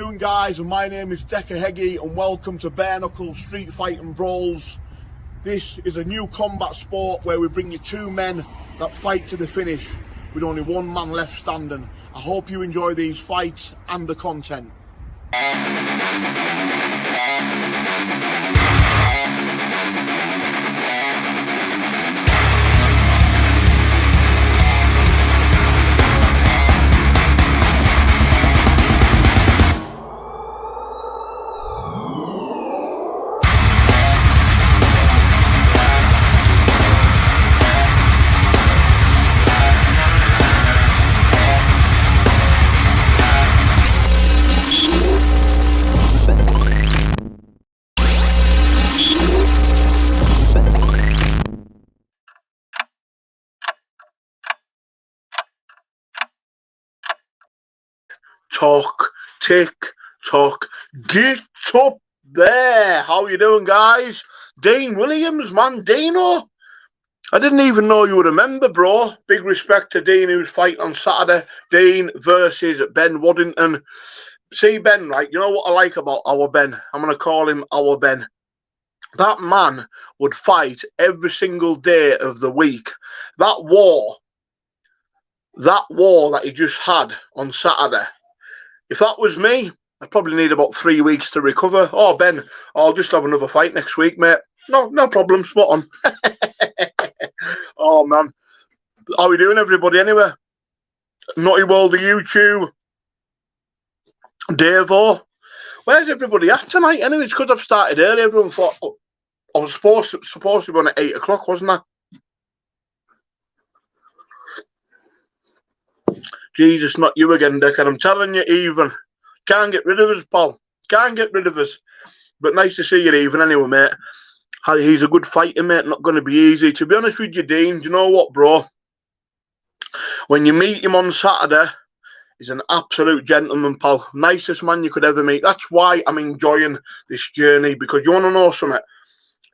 doing, guys? And my name is Decker Heggie, and welcome to Bareknuckle Street Fighting Brawls. This is a new combat sport where we bring you two men that fight to the finish with only one man left standing. I hope you enjoy these fights and the content. Talk, tick, talk, get up there. How you doing, guys? Dean Williams, man, Dino. I didn't even know you would remember, bro. Big respect to Dean, who's fighting on Saturday. Dean versus Ben Waddington. See, Ben, right, you know what I like about our Ben? I'm going to call him our Ben. That man would fight every single day of the week. That war that he just had on Saturday, if that was me, I'd probably need about 3 weeks to recover. Oh, Ben, I'll just have another fight next week, mate. No problem, spot on. Oh, man. How are we doing, everybody, anyway? Naughty World of YouTube. Davo. Where's everybody at tonight? Anyway, it's because I've started early. Everyone thought, oh, I was supposed to be on at 8 o'clock, wasn't I? Jesus, not you again, Dick. And I'm telling you, even can't get rid of us, pal. Can't get rid of us. But nice to see you, even, anyway, mate. He's a good fighter, mate. Not going to be easy. To be honest with you, Dean, do you know what, bro? When you meet him on Saturday, he's an absolute gentleman, pal. Nicest man you could ever meet. That's why I'm enjoying this journey, because you want to know something?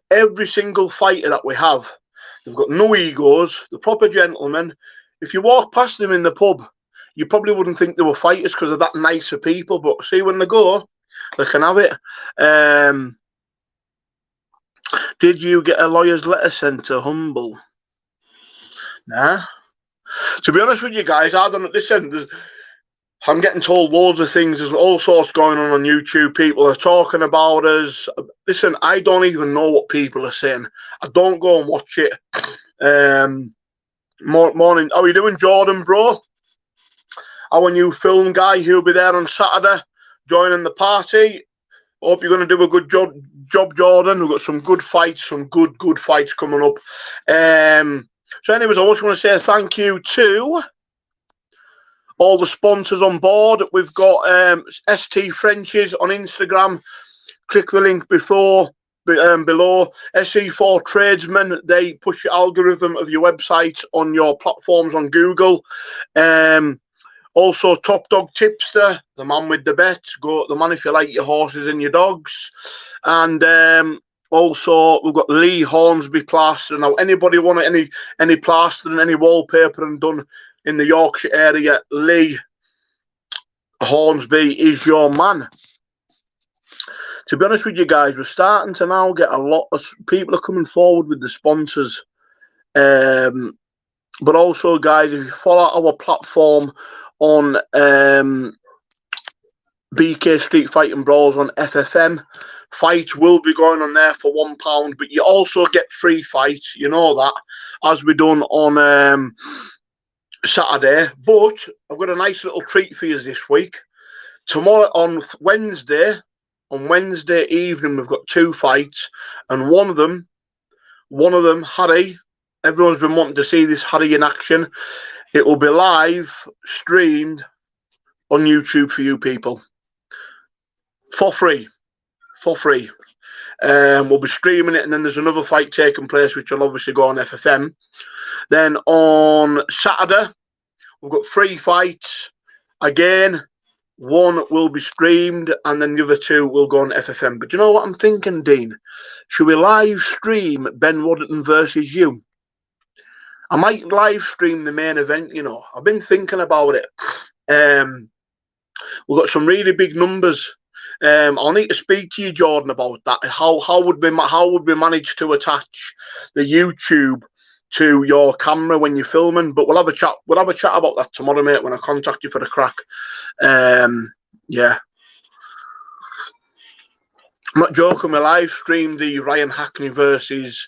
Every single fighter that we have, they've got no egos. They're proper gentlemen. If you walk past them in the pub, you probably wouldn't think they were fighters because of that nicer people. But see, when they go, they can have it. Did you get a lawyer's letter sent to Humble? Nah. To be honest with you guys, I don't know. Listen, I'm getting told loads of things. There's all sorts going on YouTube. People are talking about us. Listen, I don't even know what people are saying. I don't go and watch it. Morning. How are you doing, Jordan, bro? Our new film guy, he'll be there on Saturday, joining the party. Hope you're going to do a good job, Jordan. We've got some good fights, some good fights coming up. So anyways, I just want to say thank you to all the sponsors on board. We've got ST Frenches on Instagram. Click the link below. SE4 Tradesmen, they push the algorithm of your website on your platforms on Google. Also, Top Dog Tipster, the man with the bets. Go the man if you like your horses and your dogs. And also, we've got Lee Hornsby Plaster. Now, anybody want any plastering, any wallpapering done in the Yorkshire area, Lee Hornsby is your man. To be honest with you guys, we're starting to now get a lot of people are coming forward with the sponsors. But also, guys, if you follow our platform on BK Street Fighting Brawls on FFM, fights will be going on there for £1, but you also get free fights, you know that, as we done on Saturday. But I've got a nice little treat for you this week. Tomorrow, on Wednesday evening, we've got 2 fights, and one of them, Harry. Everyone's been wanting to see this Harry in action. It will be live streamed on YouTube for you people for free. We'll be streaming it, and then there's another fight taking place, which will obviously go on FFM. Then on Saturday, we've got 3 fights again. One will be streamed, and then the other 2 will go on FFM. But you know what I'm thinking, Dean? Should we live stream Ben Waddington versus you? I might live stream the main event, you know. I've been thinking about it. We've got some really big numbers. I'll need to speak to you, Jordan, about that. How would we manage to attach the YouTube to your camera when you're filming? But we'll have a chat. We'll have a chat about that tomorrow, mate, when I contact you for the crack. Yeah. I'm not joking. We live streamed the Ryan Hackney versus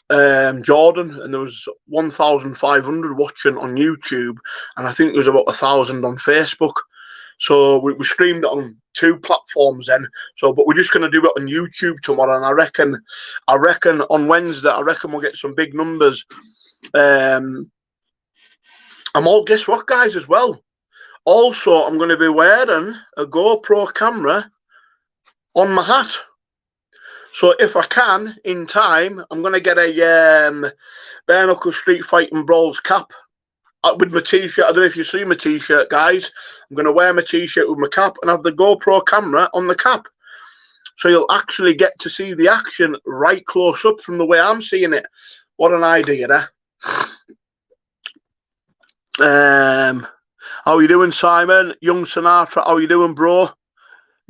Jordan, and there was 1,500 watching on YouTube, and I think there was about 1,000 on Facebook. So we streamed it on 2 platforms then. So, but we're just going to do it on YouTube tomorrow, and I reckon on Wednesday, I reckon we'll get some big numbers. I'm all, guess what, guys, as well. Also, I'm going to be wearing a GoPro camera on my hat. So if I can, in time, I'm going to get a Bareknuckle Street Fighting Brawls cap with my t-shirt. I don't know if you see my t-shirt, guys. I'm going to wear my t-shirt with my cap and have the GoPro camera on the cap. So you'll actually get to see the action right close up from the way I'm seeing it. What an idea, eh? How are you doing, Simon? Young Sinatra, how are you doing, bro?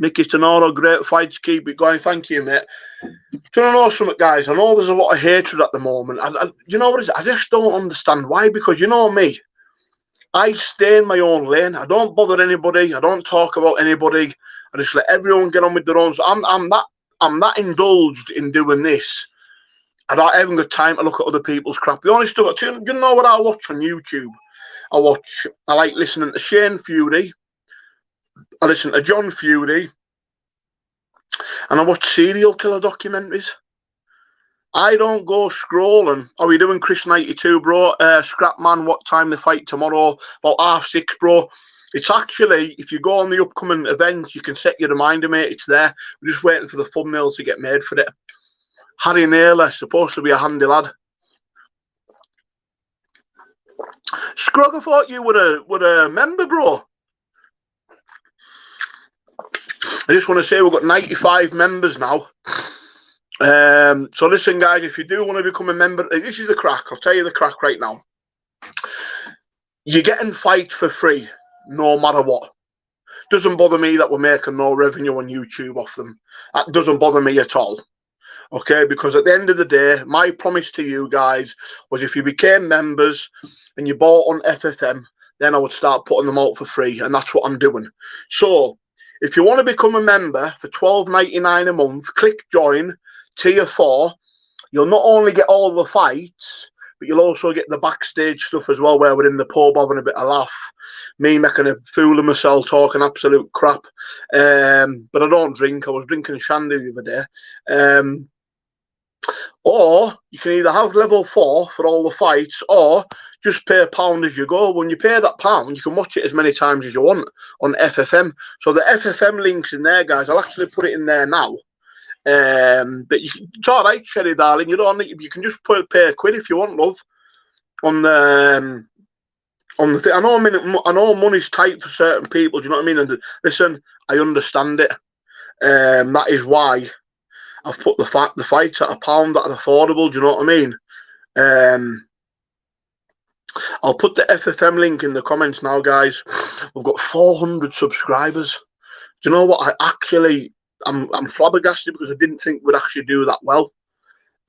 Nicky Tenoro, great fights, keep it going. Thank you, mate. Do you know something, guys? I know there's a lot of hatred at the moment. You know what it is? I just don't understand why. Because you know me, I stay in my own lane. I don't bother anybody. I don't talk about anybody. I just let everyone get on with their own. So I'm that indulged in doing this. I haven't got time to look at other people's crap. The only stuff, you know what I watch on YouTube? I like listening to Shane Fury. I listen to John Fury, and I watch serial killer documentaries. I don't go scrolling. How are you doing, Chris92, bro? Scrapman, what time they fight tomorrow? About 6:30, bro. It's actually, if you go on the upcoming events, you can set your reminder, mate. It's there. We're just waiting for the thumbnail to get made for it. Harry Naylor, supposed to be a handy lad. Scrog, I thought you were a member, bro. I just want to say we've got 95 members now. So listen, guys, if you do want to become a member, this is the crack. I'll tell you the crack right now. You're getting fights for free, no matter what. Doesn't bother me that we're making no revenue on YouTube off them. That doesn't bother me at all. Okay, because at the end of the day, my promise to you guys was if you became members and you bought on FFM, then I would start putting them out for free, and that's what I'm doing. So if you want to become a member for $12.99 a month, click join, tier 4. You'll not only get all the fights, but you'll also get the backstage stuff as well, where we're in the pub having a bit of laugh. Me making a fool of myself, talking absolute crap. But I don't drink. I was drinking shandy the other day. Or you can either have level 4 for all the fights, or just pay £1 as you go. When you pay that £1, you can watch it as many times as you want on FFM. So the FFM link's in there, guys. I'll actually put it in there now. But it's all right, Sherry, darling. You don't need. You can just pay £1 if you want, love. On the thing. I know money's tight for certain people. Do you know what I mean? And listen, I understand it. That is why I've put the fights at £1 that are affordable. Do you know what I mean? I'll put the FFM link in the comments now, guys. We've got 400 subscribers. Do you know what? I'm flabbergasted because I didn't think we'd actually do that well.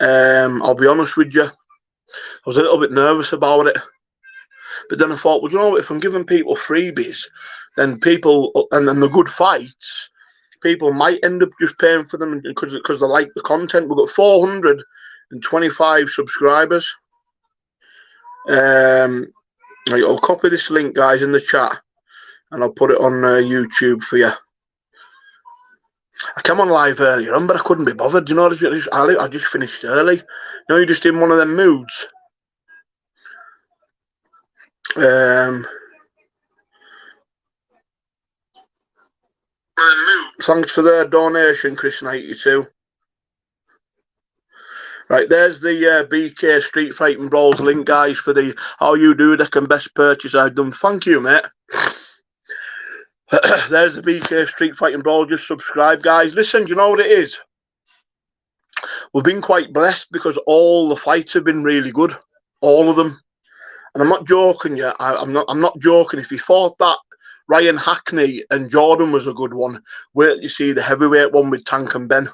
I'll be honest with you. I was a little bit nervous about it. But then I thought, well, you know what? If I'm giving people freebies, then people, and the good fights, people might end up just paying for them because they like the content. We've got 425 subscribers. I'll copy this link, guys, in the chat, and I'll put it on YouTube for you. I came on live earlier on, but I couldn't be bothered. You know, I just finished early. You know, you're just in one of them moods. Thanks for the donation, Chris92. Right, there's the BK Street Fighting Brawls link, guys, for the how you do the best purchase I've done. Thank you, mate. There's the BK Street Fighting Brawls. Just subscribe, guys. Listen, do you know what it is? We've been quite blessed because all the fights have been really good, all of them. And I'm not joking, yeah. I'm not joking. If you thought that Ryan Hackney and Jordan was a good one. Wait till you see the heavyweight one with Tank and Ben.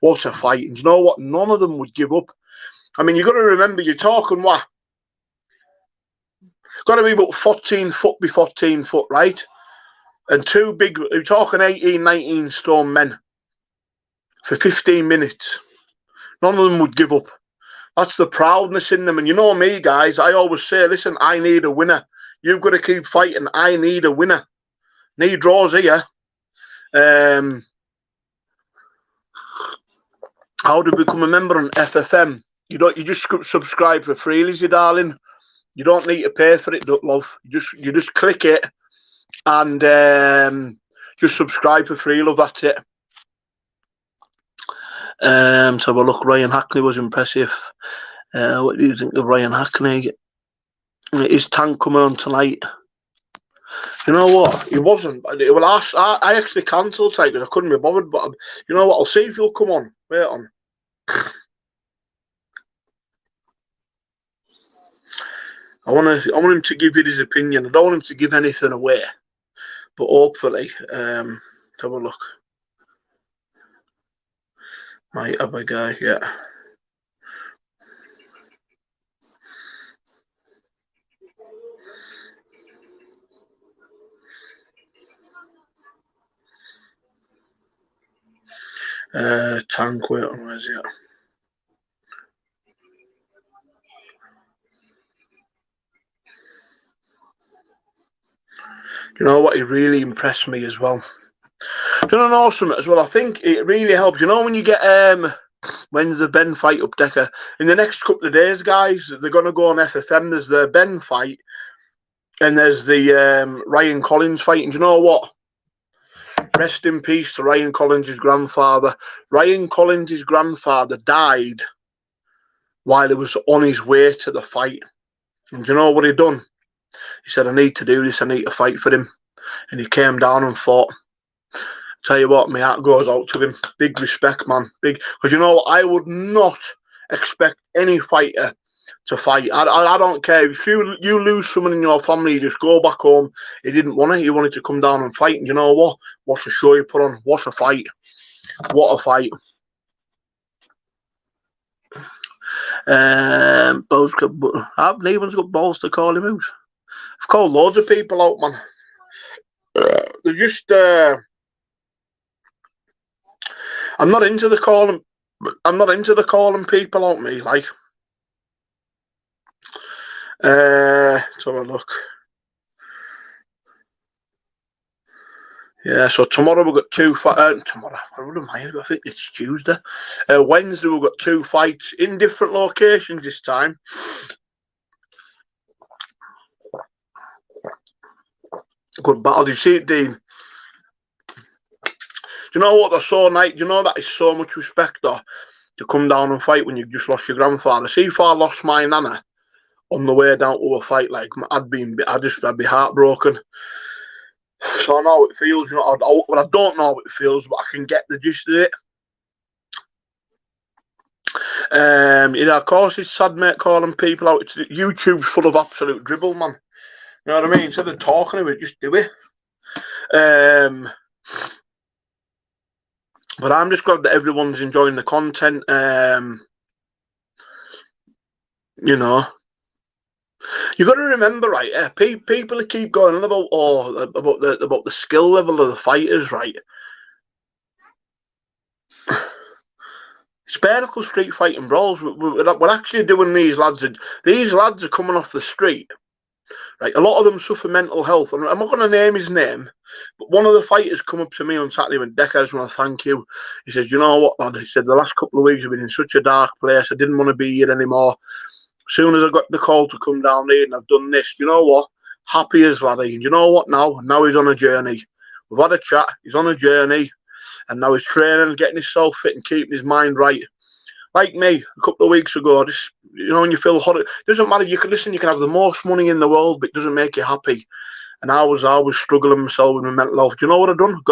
What a fight. And you know what? None of them would give up. I mean, you've got to remember, you're talking what? Got to be about 14 foot by 14 foot, right? And two big, you're talking 18, 19 stone men for 15 minutes. None of them would give up. That's the proudness in them. And you know me, guys, I always say, listen, I need a winner. You've got to keep fighting. I need a winner. Need draws here. How to become a member on FFM? You just subscribe for free, Lizzie, darling. You don't need to pay for it, love. You just click it and just subscribe for free, love. That's it. So have a look. Ryan Hackney was impressive. What do you think of Ryan Hackney? Is Tank coming on tonight? You know what? He wasn't. Well, I actually cancelled tonight because I couldn't be bothered. But you know what? I'll see if he'll come on. Wait on. I want him to give you his opinion. I don't want him to give anything away. But hopefully, have a look. My other guy, yeah. Tank, wait on, where's he at? You know what? He really impressed me as well. Do you know something as well? I think it really helps. You know when you get when's the Ben fight up, Decker? In the next couple of days, guys, they're gonna go on FFM. There's the Ben fight, and there's the Ryan Collins fight. And do you know what? Rest in peace to Ryan Collins' grandfather. Ryan Collins' grandfather died while he was on his way to the fight. And do you know what he done? He said, I need to do this. I need to fight for him. And he came down and fought. Tell you what, my heart goes out to him. Big respect, man. Big. Because you know what? I would not expect any fighter to fight. I don't care. If you lose someone in your family, you just go back home. He didn't want it. He wanted to come down and fight. And you know what? What a show he put on. What a fight. What a fight. I believe he's got balls to call him out. I've called loads of people out, man. They're just I'm not into the calling people out, me, like. Let's have a look. Yeah, so tomorrow we've got two fights. Tomorrow, I think it's Tuesday. Wednesday we've got two fights in different locations this time. Good battle. Do you see it, Dean? Do you know what? They're so nice. Do you know that is so much respect, though, to come down and fight when you've just lost your grandfather. See if I lost my nana on the way down to a fight, like I'd be heartbroken. So I know how it feels. You know, I don't know how it feels, but I can get the gist of it. You know, of course, it's sad, mate, calling people out. YouTube's full of absolute dribble, man. You know what I mean? Instead of talking about it, just do it. But I'm just glad that everyone's enjoying the content. You know, you got to remember, right? People keep going on about the skill level of the fighters, right? It's Bareknuckle street fighting brawls. We're actually doing these lads. These lads are coming off the street. Right, a lot of them suffer mental health. I'm not going to name his name, but one of the fighters come up to me on Saturday and Decker, I just want to thank you. He says, you know what, lad? He said, the last couple of weeks have been in such a dark place. I didn't want to be here anymore. As soon as I got the call to come down here and I've done this, you know what? Happy as laddie. And you know what now? Now he's on a journey. We've had a chat. He's on a journey. And now he's training, getting himself fit and keeping his mind right. Like me, a couple of weeks ago, just, you know, when you feel hot, it doesn't matter. You can listen, you can have the most money in the world, but it doesn't make you happy. And I was struggling myself with my mental health. Do you know what I've done?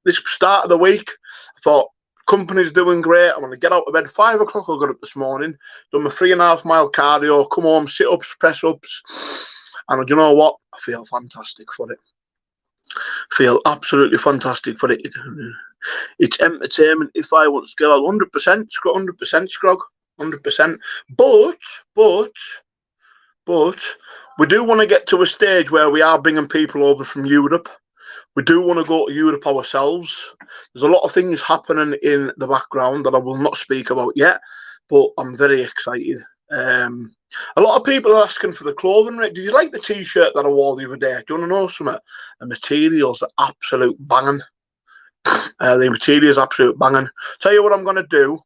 This start of the week, I thought, company's doing great. I'm going to get out of bed. 5 o'clock I got up this morning, done my 3.5 mile cardio, come home, sit-ups, press-ups. And you know what? I feel fantastic for it. Feel absolutely fantastic for it. It's entertainment. If I want skill, 100%, 100% Scrog, 100%. But we do want to get to a stage where we are bringing people over from Europe. We do want to go to Europe ourselves. There's a lot of things happening in the background that I will not speak about yet, but I'm very excited. A lot of people are asking for the clothing. Did you like the t-shirt that I wore the other day? Do you want to know something? The materials are absolute banging. The materials are absolute banging. Tell you what I'm going to do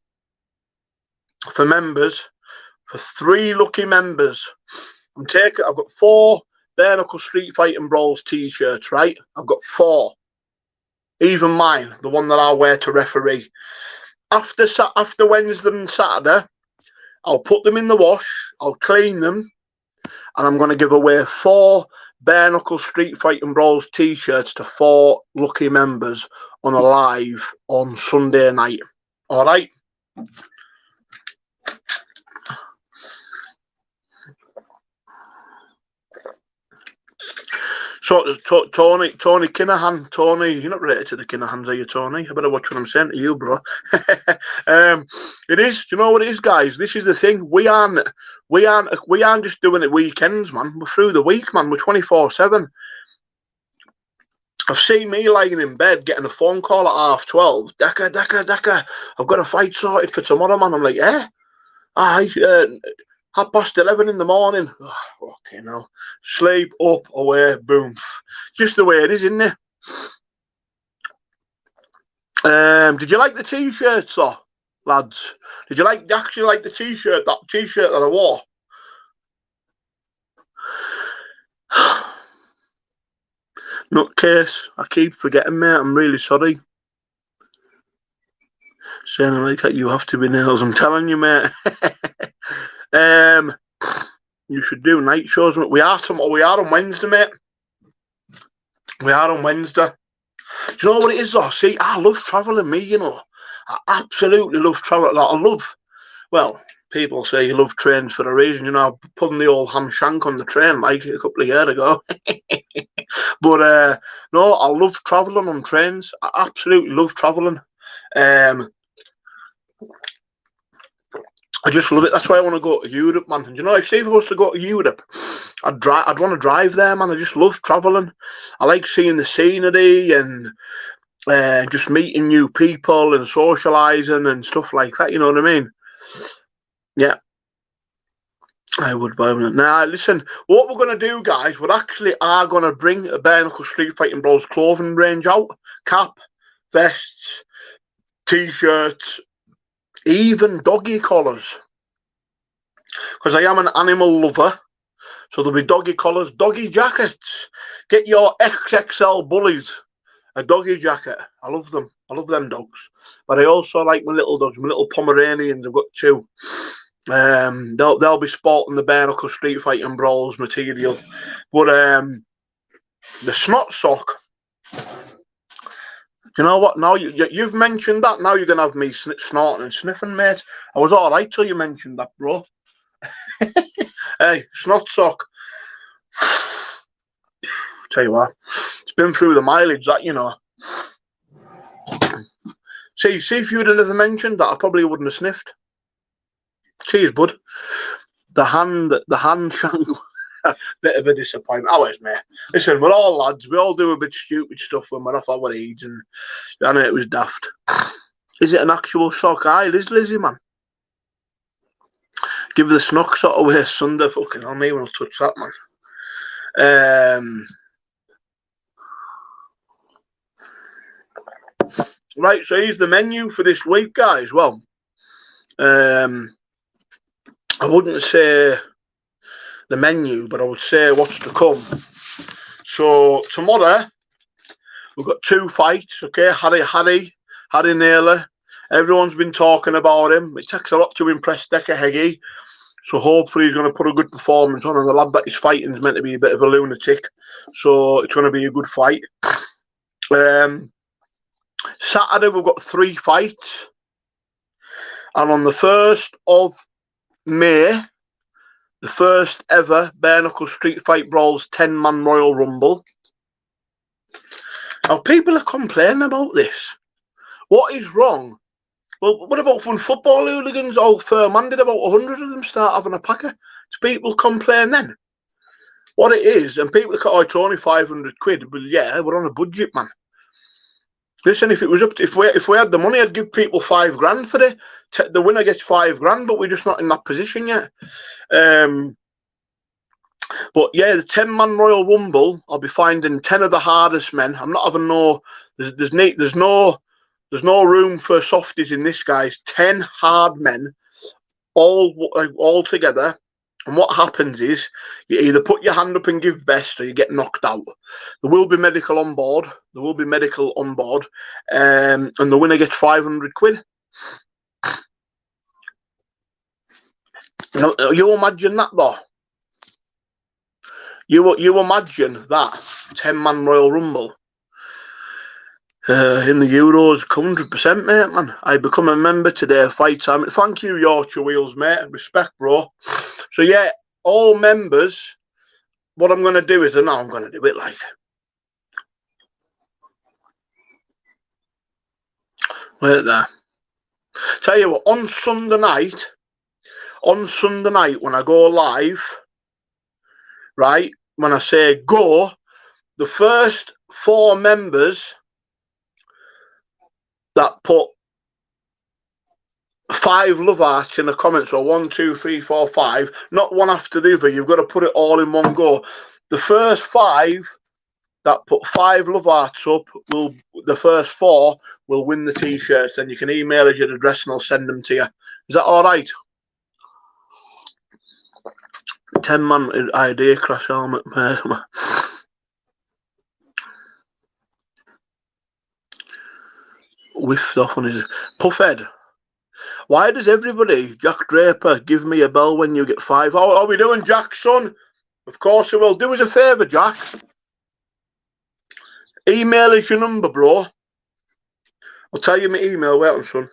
for members, for 3 lucky members. I've got 4 Bareknuckle Street Fighting Brawls t-shirts, right? I've got 4. Even mine, the one that I wear to referee. After Wednesday and Saturday, I'll put them in the wash, I'll clean them, and I'm going to give away 4 Bareknuckle Street Fighting Brawls t-shirts to 4 lucky members on a live on Sunday night. All right? So, Tony Kinahan, Tony, you're not related to the Kinahans, are you, Tony? I better watch what I'm saying to you, bro. It is. Do you know what it is, guys? This is the thing. We aren't just doing it weekends, man. We're through the week, man. We're 24/7. I've seen me lying in bed getting a phone call at 12:30. Decker, I've got a fight sorted for tomorrow, man. I'm like, aye, 11:30 in the morning. Oh, okay, now sleep up, away, boom. Just the way it is, isn't it? Did you like the t-shirts, though, lads? Did you actually like the t-shirt? That t-shirt that I wore. Nutcase, I keep forgetting, mate. I'm really sorry. Saying like that, you have to be nails. I'm telling you, mate. You should do night shows. We are on Wednesday, mate. We are on Wednesday. Do you know what it is, though? See, I love travelling, me, you know. I absolutely love travelling. Well, people say you love trains for a reason, you know. I put the old ham shank on the train like a couple of years ago. But no, I love travelling on trains. I absolutely love travelling. I just love it. That's why I want to go to Europe, man. And you know, if Steve was to go to Europe, I'd want to drive there, man. I just love travelling. I like seeing the scenery and just meeting new people and socialising and stuff like that. You know what I mean? Yeah. I would buy them. Now, listen, what we're going to do, guys, we actually are going to bring a Bareknuckle Street Fighting Brawls clothing range out. Cap, vests, t-shirts, even doggy collars. Because I am an animal lover. So there'll be doggy collars, doggy jackets. Get your XXL bullies a doggy jacket. I love them. I love them dogs. But I also like my little dogs, my little Pomeranians. I've got 2. They'll be sporting the Bareknuckle Street Fighting Brawls material. But the snot sock, you know what? Now you've mentioned that. Now you're gonna have me snorting and sniffing, mate. I was all right till you mentioned that, bro. Hey, snot sock. Tell you what, it's been through the mileage, that, you know. See if you'd have never mentioned that, I probably wouldn't have sniffed. Cheers, bud. The hand shank. Bit of a disappointment. Always, mate. Listen, we're all lads. We all do a bit stupid stuff when we're off our age, and I know it was daft. Is it an actual sock? Aye, it is, Lizzie, man. Give the snock sort of way Sunday. Fucking hell, me when I'll touch that, man. Right, so here's the menu for this week, guys. Well, I wouldn't say the menu, but I would say what's to come. So tomorrow we've got 2 fights. Okay, Harry Naylor. Everyone's been talking about him. It takes a lot to impress Decker Heggie, so hopefully he's going to put a good performance on. And the lad that he's fighting is meant to be a bit of a lunatic, so it's going to be a good fight. Saturday we've got 3 fights, and on the 1st of May, the first ever Bareknuckle Street Fight Brawls 10-man Royal Rumble. Now, people are complaining about this. What is wrong? Well, what about when football hooligans, Old Firm did about 100 of them start having a packer? Do people complain then? What it is, and people go, oh, it's only 500 quid. Well, yeah, we're on a budget, man. Listen, if it was up to, if we had the money, I'd give people $5 grand for it. The winner gets $5 grand, but we're just not in that position yet. But yeah, the 10-man Royal Rumble, I'll be finding 10 of the hardest men. I'm not having no. There's no room for softies in this, guys. 10 hard men, all together. And what happens is you either put your hand up and give best, or you get knocked out. There will be medical on board. And the winner gets 500 quid. You imagine that, though. You imagine that 10-man Royal Rumble in the Euros, 100%, mate, man. I become a member today. Fight time. Thank you, Yorkshire Wheels, mate. Respect, bro. So yeah, all members. What I'm going to do is, and now I'm going to do it like. Wait there. Tell you what, on Sunday night when I go live, right, when I say go, the first 4 members that put 5 love hearts in the comments, or 1, 2, 3, 4, 5, not one after the other, you've got to put it all in one go. The first 5 that put 5 love hearts up, the first 4 will win the t-shirts. Then you can email us your address and I'll send them to you. Is that all right? 10-man idea crash helmet. Whiffed off on his Puffhead. Why does everybody, Jack Draper, give me a bell when you get 5? How are we doing, Jack, son? Of course I will. Do us a favour, Jack. Email us your number, bro. I'll tell you my email. Wait on, son.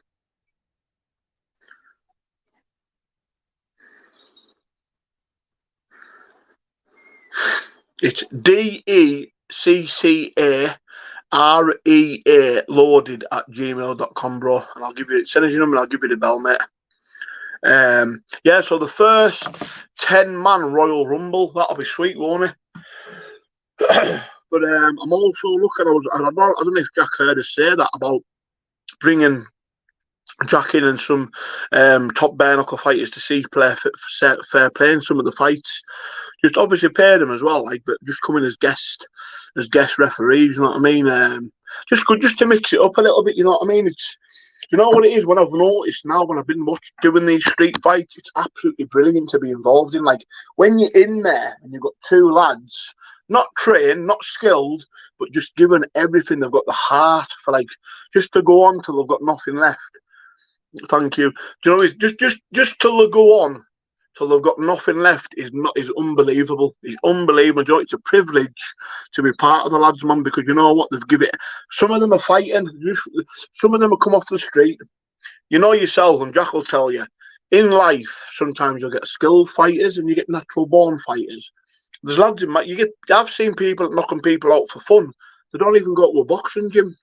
It's DECCA REA loaded at gmail.com, bro. And I'll give you, send us your number and I'll give you the bell, mate. Yeah, so the first 10-man Royal Rumble, that'll be sweet, won't it? But I'm also looking, I don't know if Jack heard us say that about bringing Jack in and some top bare-knuckle fighters to see fair play in some of the fights. Just obviously pay them as well, like, but just come in as guest referees, you know what I mean? Just good, just to mix it up a little bit, you know what I mean? It's, you know what it is, when I've noticed now, when I've been doing these street fights, it's absolutely brilliant to be involved in. Like, when you're in there and you've got 2 lads, not trained, not skilled, but just given everything, they've got the heart for, like, just to go on till they've got nothing left. Thank you. Do you know, it's just till they go on till they've got nothing left is unbelievable. It's unbelievable. You know, it's a privilege to be part of the lads, man, because you know what, they've given it. Some of them are fighting. Some of them have come off the street. You know yourself, and Jack will tell you, in life, sometimes you'll get skilled fighters and you get natural born fighters. There's lads in I've seen people knocking people out for fun. They don't even go to a boxing gym.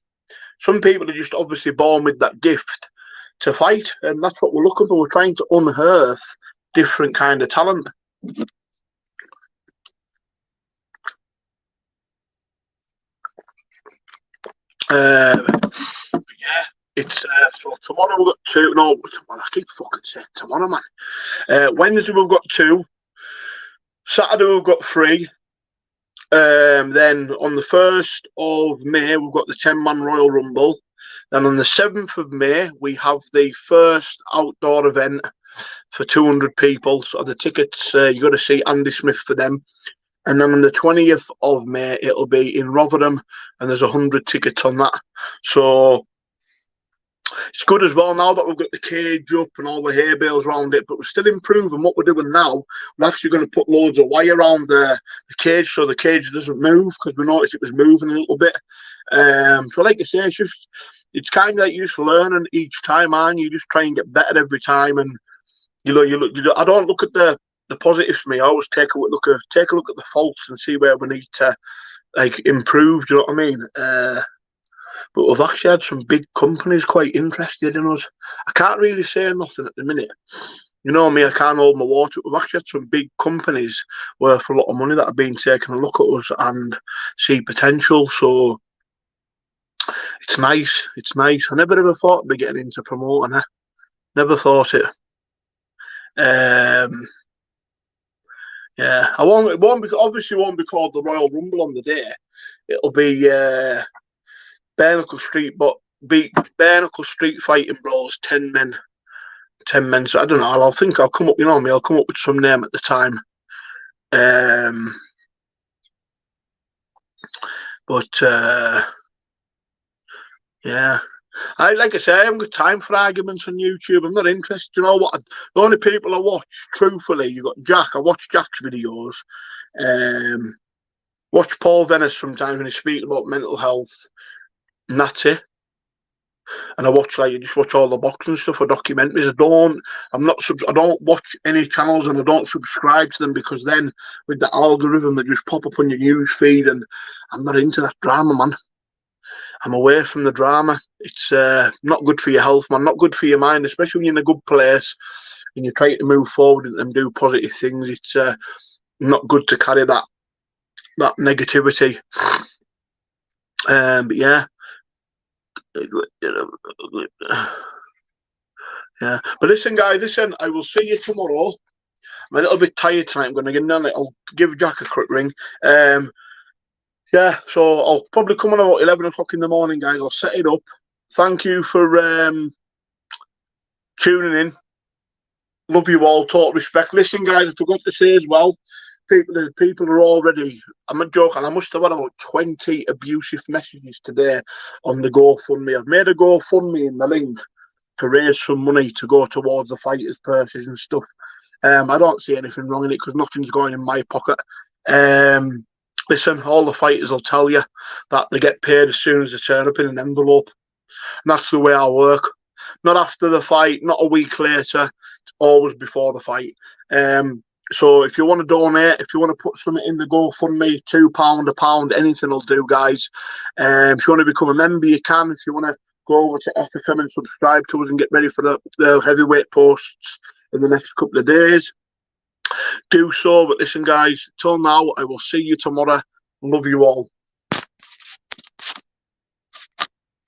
Some people are just obviously born with that gift to fight, and that's what we're looking for. We're trying to unearth different kind of talent. Yeah, it's so tomorrow we've got 2. No, I keep fucking saying tomorrow, man. Wednesday we've got 2. Saturday we've got 3. Then on the 1st of May we've got the 10-man Royal Rumble. Then on the 7th of May we have the first outdoor event for 200 people. So the tickets, you got to see Andy Smith for them. And then on the 20th of May it'll be in Rotherham, and there's 100 tickets on that. So it's good as well now that we've got the cage up and all the hay bales around it, but we're still improving what we're doing now. We're actually going to put loads of wire around the cage so the cage doesn't move, because we noticed it was moving a little bit. So like I say, it's kind of like you're just learning each time, and you just try and get better every time. And you look. I don't look at the positives for me. I always take a look at the faults and see where we need to like improved. You know what I mean? But we've actually had some big companies quite interested in us. I can't really say nothing at the minute. You know me, I can't hold my water. We've actually had some big companies worth a lot of money that have been taking a look at us and see potential. So it's nice. It's nice. I never ever thought I'd be getting into promoting. Never thought it. Yeah, I won't. It won't be, obviously won't be called the Royal Rumble on the day. It'll be Bareknuckle Street, but be Bareknuckle Street Fighting Brawls, 10 men. 10 men. So I don't know. I'll think I'll come up. You know me. I'll come up with some name at the time. But yeah. Like I say, I haven't got time for arguments on YouTube. I'm not interested. You know what? The only people I watch, truthfully, you got Jack. I watch Jack's videos. Watch Paul Venice sometimes when he's speaking about mental health. And that's it. And I watch just watch all the boxing stuff or documentaries. I don't watch any channels and I don't subscribe to them, because then with the algorithm that just pop up on your news feed, and I'm not into that drama, man. I'm away from the drama. It's not good for your health, man. Not good for your mind, especially when you're in a good place and you're trying to move forward and do positive things. It's not good to carry that negativity. But yeah. Yeah. But listen, guys, I will see you tomorrow. I'm a little bit tired tonight. I'm going to get down. I'll give Jack a quick ring. Yeah, so I'll probably come on about 11 o'clock in the morning, guys. I'll set it up. Thank you for tuning in. Love you all. Total respect. Listen, guys, I forgot to say as well, people are already, I'm not joking, I must have had about 20 abusive messages today on the GoFundMe. I've made a GoFundMe in the link to raise some money to go towards the fighters' purses and stuff. I don't see anything wrong in it, because nothing's going in my pocket. Listen, all the fighters will tell you that they get paid as soon as they turn up in an envelope. And that's the way I work. Not after the fight, not a week later. It's always before the fight. So if you want to donate, if you want to put something in the GoFundMe, £2, £1, anything will do, guys. If you want to become a member, you can. If you want to go over to FFM and subscribe to us and get ready for the heavyweight posts in the next couple of days, do so. But listen, guys, till now, I will see you tomorrow. Love you all.